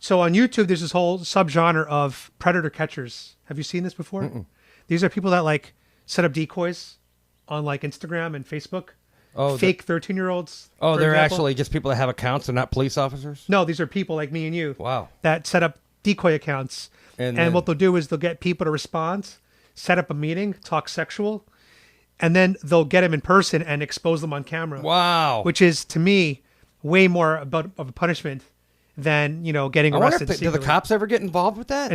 So on YouTube, there's this whole subgenre of predator catchers. Have you seen this before? Mm-mm. These are people that like set up decoys on like Instagram and Facebook. Oh, fake 13-year-olds. Oh, for they're example. actually just people that have accounts. They're not police officers? No, these are people like me and you. Wow. That set up decoy accounts. And then, what they'll do is they'll get people to respond, set up a meeting, talk sexual, and then they'll get them in person and expose them on camera. Wow. Which is, to me, way more of a punishment than, getting I wonder arrested. if do the cops ever get involved with that?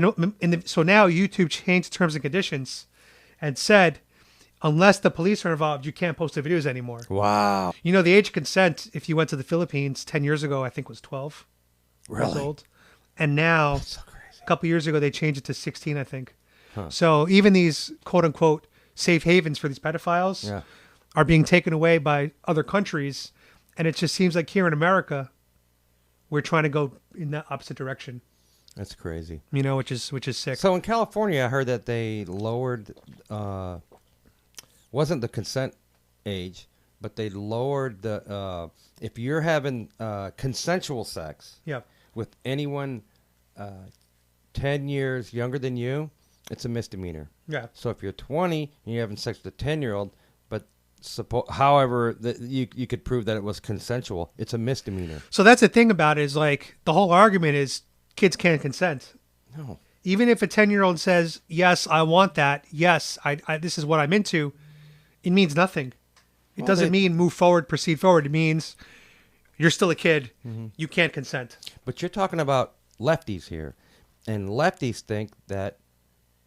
So now YouTube changed terms and conditions and said, unless the police are involved, you can't post the videos anymore. Wow. The age of consent, if you went to the Philippines 10 years ago, I think was 12 years old. And now, That's so crazy. a couple years ago, they changed it to 16, I think. Huh. So even these quote-unquote safe havens for these pedophiles are being taken away by other countries. And it just seems like here in America, we're trying to go in that opposite direction. That's crazy. Which is sick. So in California, I heard that they lowered, wasn't the consent age, but they lowered the, if you're having consensual sex with anyone 10 years younger than you, it's a misdemeanor. Yeah. So if you're 20 and you're having sex with a 10-year-old, but however, you could prove that it was consensual, it's a misdemeanor. So that's the thing about it is like the whole argument is kids can't consent. No. Even if a 10-year-old says, yes, I want that. Yes, I this is what I'm into. It means nothing. It doesn't mean move forward, proceed forward. It means you're still a kid. Mm-hmm. You can't consent. But you're talking about lefties here. And lefties think that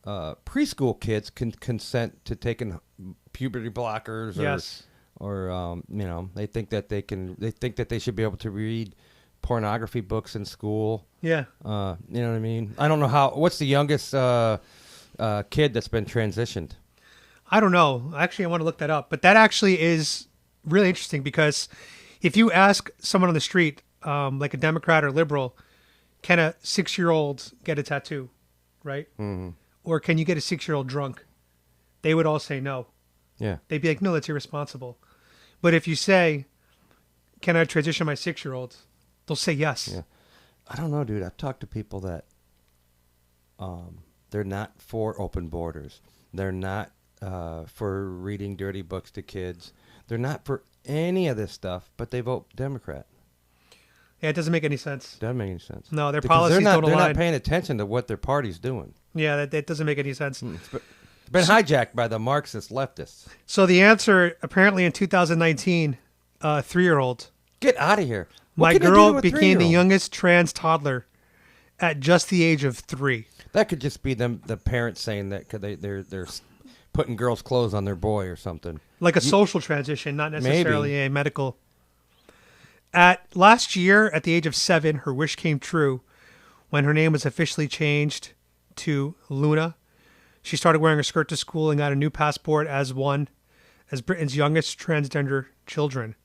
preschool kids can consent to taking puberty blockers, or they think that they should be able to read pornography books in school. Yeah. You know what I mean? I don't know what's the youngest kid that's been transitioned? I don't know. Actually, I want to look that up. But that actually is really interesting because if you ask someone on the street, like a Democrat or liberal, can a 6-year-old get a tattoo, right? Mm-hmm. Or can you get a 6-year-old drunk? They would all say no. Yeah. They'd be like, no, that's irresponsible. But if you say, can I transition my 6-year-old? They'll say yes. Yeah. I don't know, dude. I've talked to people that they're not for open borders. They're not for reading dirty books to kids. They're not for any of this stuff, but they vote Democrat. Yeah, it doesn't make any sense. Doesn't make any sense. No, their because policies don't align. They're not paying attention to what their party's doing. Yeah, that doesn't make any sense. It's been hijacked by the Marxist leftists. So the answer, apparently in 2019, 3-year-old. Get out of here. My girl became the youngest trans toddler at just the age of 3. That could just be the parents saying that because they're putting girls' clothes on their boy or something. Like a social transition, not necessarily a medical. Last year, at the age of 7, her wish came true when her name was officially changed to Luna. She started wearing a skirt to school and got a new passport as Britain's youngest transgender children.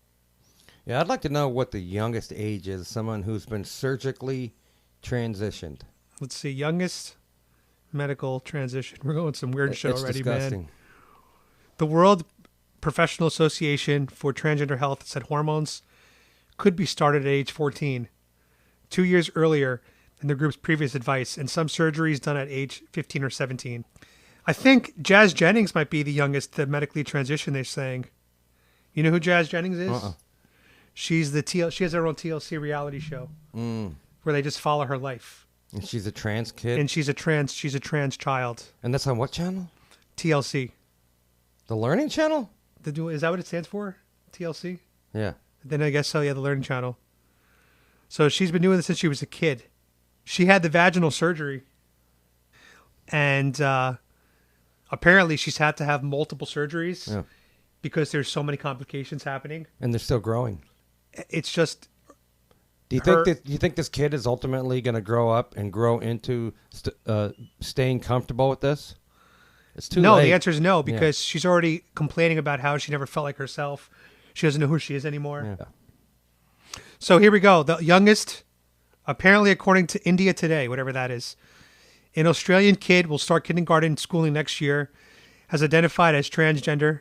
Yeah, I'd like to know what the youngest age is, someone who's been surgically transitioned. Let's see, youngest medical transition. We're going some weird shit already, disgusting. Man. The World Professional Association for Transgender Health said hormones could be started at age 14, 2 years earlier than the group's previous advice, and some surgeries done at age 15 or 17. I think Jazz Jennings might be the youngest to medically transition, they're saying. You know who Jazz Jennings is? Uh-uh. She has her own TLC reality show where they just follow her life. And she's a trans kid? And she's a trans child. And that's on what channel? TLC. The Learning Channel? Is that what it stands for? TLC? Yeah. Then I guess so, yeah, the Learning Channel. So she's been doing this since she was a kid. She had the vaginal surgery. And apparently she's had to have multiple surgeries because there's so many complications happening. And they're still growing. It's just... Do you think this kid is ultimately going to grow up and grow into staying comfortable with this? It's too late. No, the answer is no, because she's already complaining about how she never felt like herself. She doesn't know who she is anymore. Yeah. So here we go. The youngest, apparently according to India Today, whatever that is, an Australian kid will start kindergarten schooling next year, has identified as transgender,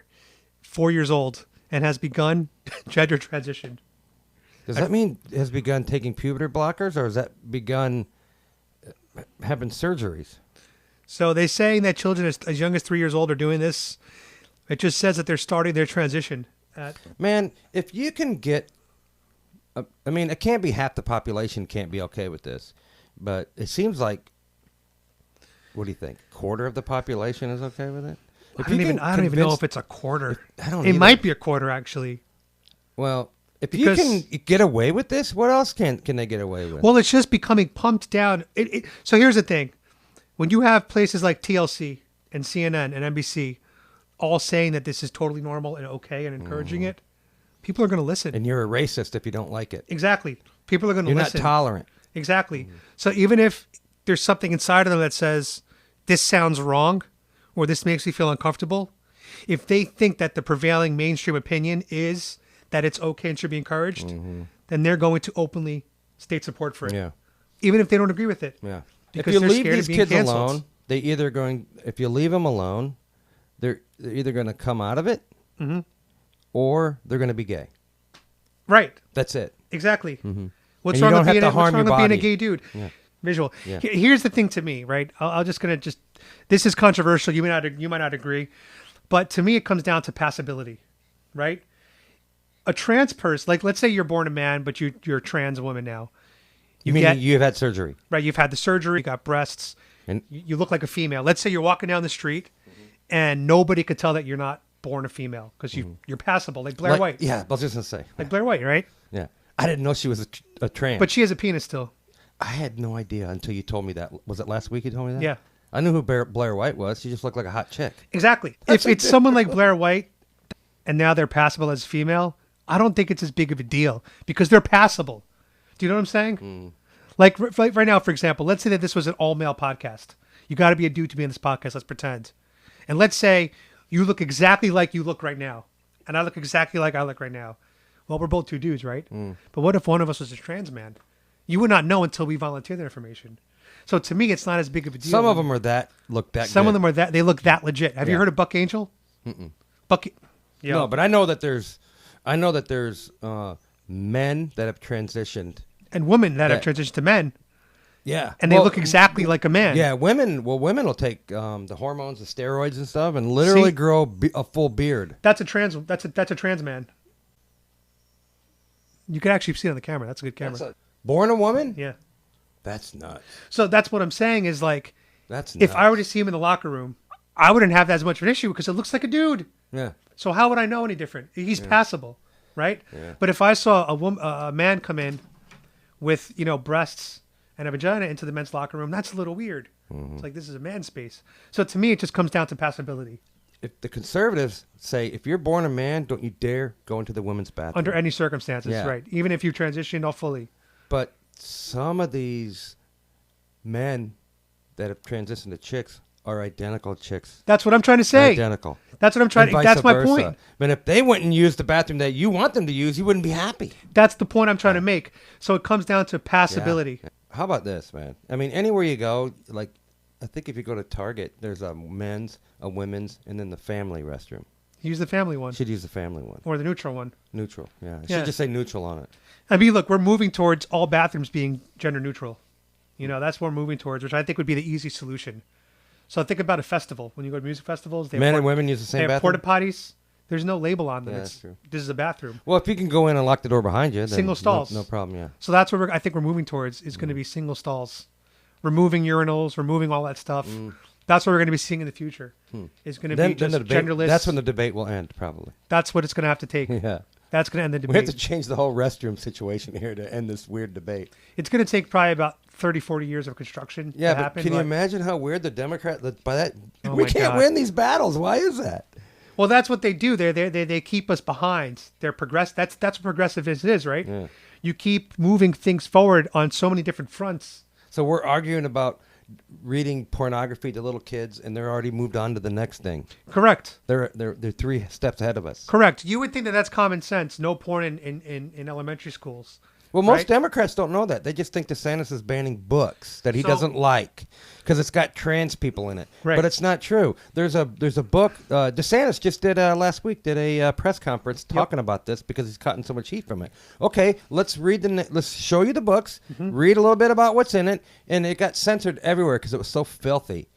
4 years old, and has begun gender transition. Does that mean has begun taking puberty blockers, or has that begun having surgeries. So they're saying that children as young as 3 years old are doing this. It just says that they're starting their transition. Man, if you can get, I mean, it can't be half the population can't be okay with this, but it seems like, what do you think? Quarter of the population is okay with it? I don't even know if it's a quarter. It might be a quarter, actually. Well, if you can get away with this, what else can they get away with? Well, it's just becoming pumped down. So here's the thing. When you have places like TLC and CNN and NBC all saying that this is totally normal and okay and encouraging it, people are going to listen. And you're a racist if you don't like it. Exactly. People are going to listen. You're not tolerant. Exactly. So even if there's something inside of them that says, this sounds wrong or this makes me feel uncomfortable, if they think that the prevailing mainstream opinion is that it's okay and should be encouraged, then they're going to openly state support for it. Yeah. Even if they don't agree with it. Yeah. Because if you they're leave scared these of being kids canceled. alone, if you leave them alone, they're either going to come out of it or they're going to be gay. Right. That's it. Exactly. What's And wrong you with don't have to harm your being a body. gay dude? Yeah. Visual. Yeah. Here's the thing to me, right? This is controversial. You might not agree, but to me, it comes down to passability, right? A trans person, like let's say you're born a man, but you're a trans woman now. You've had surgery, right? You've had the surgery, you got breasts, and you look like a female. Let's say you're walking down the street, and nobody could tell that you're not born a female because you're passable, like Blair White. Yeah, I was just gonna say, like Blair White, right? Yeah, I didn't know she was a trans, but she has a penis still. I had no idea until you told me that. Was it last week you told me that? Yeah. I knew who Blair White was. She just looked like a hot chick. Exactly. If it's someone like Blair White and now they're passable as female, I don't think it's as big of a deal because they're passable. Do you know what I'm saying? Like right now, for example, let's say that this was an all-male podcast. You got to be a dude to be in this podcast. Let's pretend. And let's say you look exactly like you look right now. And I look exactly like I look right now. Well, we're both two dudes, right? But what if one of us was a trans man? You would not know until we volunteer that information. So to me, it's not as big of a deal. Some of them look that Some good. of them they look that legit. Have you heard of Buck Angel? Buck. Yeah. No, but I know that there's men that have transitioned. And women that have transitioned to men. Yeah. And they look exactly like a man. Yeah, women will take the hormones, the steroids and stuff and literally grow a full beard. That's a trans man. You can actually see it on the camera. That's a good camera. Born a woman? Yeah. That's nuts. So that's what I'm saying is like, that's nuts. If I were to see him in the locker room, I wouldn't have that as much of an issue because it looks like a dude. Yeah. So how would I know any different? He's passable, right? Yeah. But if I saw a man come in with, breasts and a vagina into the men's locker room, that's a little weird. It's like, this is a man space. So to me, it just comes down to passability. If the conservatives say, if you're born a man, don't you dare go into the women's bathroom. Under any circumstances, right? Even if you transitioned all fully. But some of these men that have transitioned to chicks are identical chicks. That's what I'm trying to say. They're identical. That's what I'm trying to. That's my point. But if they went and used the bathroom that you want them to use, you wouldn't be happy. That's the point I'm trying to make. So it comes down to passability. Yeah. How about this, man? I mean, anywhere you go, like, I think if you go to Target, there's a men's, a women's, and then the family restroom. Use the family one. Should use the family one. Or the neutral one. Neutral, yeah. It should just say neutral on it. I mean, look, we're moving towards all bathrooms being gender neutral. That's what we're moving towards, which I think would be the easy solution. So think about a festival. When you go to music festivals, men and women use the same bathroom? Porta potties. There's no label on them. That's true. This is a bathroom. Well, if you can go in and lock the door behind you, then single stalls. No problem, yeah. So that's what I think we're moving towards is going to be single stalls. Removing urinals, removing all that stuff. That's what we're going to be seeing in the future. It's going to be just genderless. That's when the debate will end, probably. That's what it's going to have to take. Yeah. That's going to end the debate. We have to change the whole restroom situation here to end this weird debate. It's going to take probably about 30, 40 years of construction to happen. Can you imagine how weird the Democrat, by that, oh we can't win these battles. Why is that? Well, that's what they do. They keep us behind. They're That's what progressivism is, right? Yeah. You keep moving things forward on so many different fronts. So we're arguing about reading pornography to little kids, and they're already moved on to the next thing. Correct. They're 3 steps ahead of us. Correct. You would think that that's common sense. No porn in elementary schools. Well, most right? Democrats don't know that. They just think DeSantis is banning books that he doesn't like because it's got trans people in it. Right. But it's not true. There's a book. DeSantis just did last week did a press conference talking about this because he's cutting so much heat from it. Okay, let's show you the books, read a little bit about what's in it, and it got censored everywhere because it was so filthy.